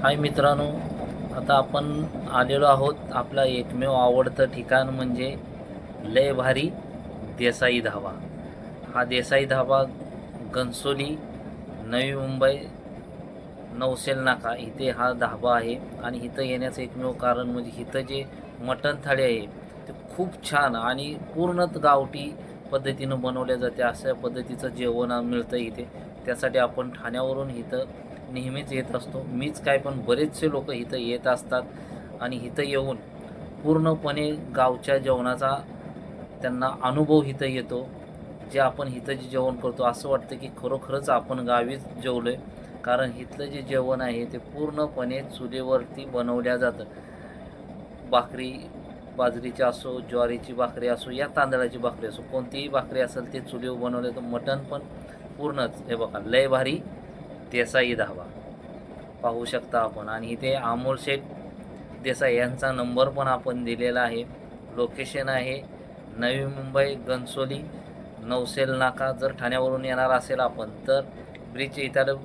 हाय मित्रांनो, आता आपण आलेलो आहोत आपला एकमेव आवडतं ठिकाण म्हणजे लय भारी देसाई धाबा. हा देसाई धाबा घणसोली, नवी मुंबई, नौसेल नाका इथे हा धाबा आहे. आणि इथं येण्याचं एकमेव कारण म्हणजे इथं जे मटण थाळी आहे ते खूप छान आणि पूर्णत गावठी पद्धतीनं बनवल्या जाते. अशा पद्धतीचं जेवण मिळतं इथे. त्यासाठी आपण ठाण्यावरून इथं नेहमीच येत असतो. मीच काय पण बरेचसे लोक इथं येत असतात आणि इथं येऊन पूर्णपणे गावच्या जेवणाचा त्यांना अनुभव इथं येतो. जे आपण इथं जे जेवण करतो असं वाटतं की खरोखरच आपण गावीच जेवलो आहे. कारण इथलं जे जेवण आहे ते पूर्णपणे चुलीवरती बनवल्या जातं. भाकरी बाजरीची असो, ज्वारीची भाकरी असो या तांदळाची भाकरी असो, कोणतीही भाकरी असेल ते चुलीवर बनवले तर मटण पण पूर्णच हे बघा लय भारी देसाई धाबा पाहू शकता आपण. आणि इथे अमोल शेठ देसाई यांचा नंबर पण आपण दिलेला आहे. लोकेशन आहे नवी मुंबई घणसोली नौसेल नाका. जर ठाण्यावरून येणार असेल आपण तर ब्रिजच्या इथं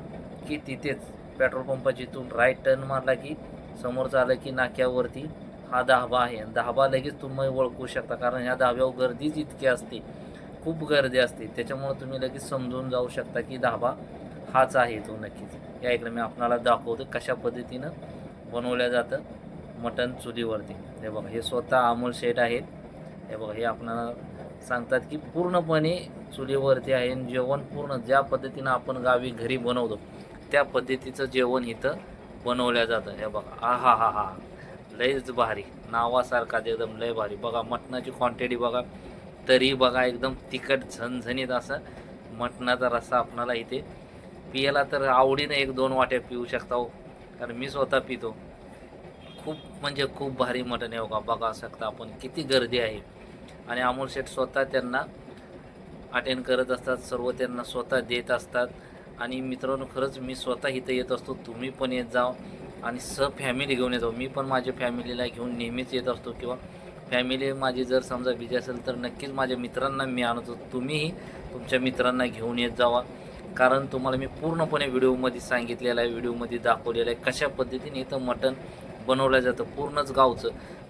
की तिथेच पेट्रोल पंपाची इथून राईट टर्न मारला की समोर आलं की नाक्यावरती हा धाबा आहे. धाबा लगेच तुम्ही ओळखू शकता कारण ह्या धाब्यावर गर्दीच इतकी असते, खूप गर्दी असते. त्याच्यामुळं तुम्ही लगेच समजून जाऊ शकता की धाबा हाच आहे तो नक्कीच. या इकडे मी आपणाला दाखवतो कशा पद्धतीनं बनवल्या जातं मटण चुलीवरती. हे बघा हे स्वतः अमोल शेठ आहेत. हे बघा हे आपणाला सांगतात की पूर्णपणे चुलीवरती आहे आणि जेवण पूर्ण ज्या पद्धतीनं आपण गावी घरी बनवतो त्या पद्धतीचं जेवण इथं बनवल्या जातं. हे बघा आ हा हा हा लयच भारी, नावासारखा एकदम लय भारी. बघा मटणाची क्वांटिटी बघा, तरी बघा एकदम तिखट झणझणीत असं मटणाचा रस्सा आपणाला इथे पियाला तर आवडीनं 1-2 वाट्या पिऊ शकता हो. कारण मी स्वतः पितो. खूप म्हणजे खूप भारी मटण आहे. बघा शकता आपण किती गर्दी आहे. आणि अमोल शेठ स्वतः त्यांना अटेंड करत असतात, सर्व त्यांना स्वतः देत असतात. आणि मित्रांनो खरंच मी स्वतः इथं येत असतो, तुम्ही पण येत जाव आणि फॅमिली घेऊन येतो. मी पण माझ्या फॅमिलीला घेऊन नेहमीच येत असतो किंवा फॅमिली माझी जर समजा बिझी असेल तर नक्कीच माझ्या मित्रांना मी आणतो. तुम्हीही तुमच्या मित्रांना घेऊन येत जावा. कारण तुम्हाला मी पूर्णपणे व्हिडिओमध्ये सांगितलेलं आहे, व्हिडिओमध्ये दाखवलेलं आहे कशा पद्धतीने इथं मटण बनवलं जातं. पूर्णच गावचं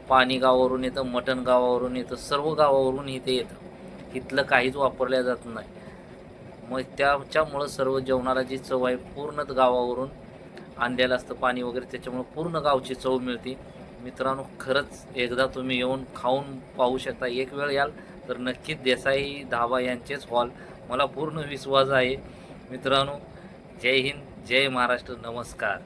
पाणी गावावरून येतं, मटण गावावरून येतं, सर्व गावावरून इथे येतं. इथलं काहीच वापरल्या जात नाही. मग त्याच्यामुळं सर्व जेवणाला जी चव आहे पूर्णच गावावरून आणलेलं असतं पाणी वगैरे, त्याच्यामुळं पूर्ण गावची चव मिळते. मित्रांनो खरंच एकदा तुम्ही येऊन खाऊन पाहू शकता. एक वेळ याल तर नक्कीच देसाई धाबा यांचेच हॉल मला पूर्ण विश्वास आहे. मित्रांनो जय हिंद, जय महाराष्ट्र, नमस्कार.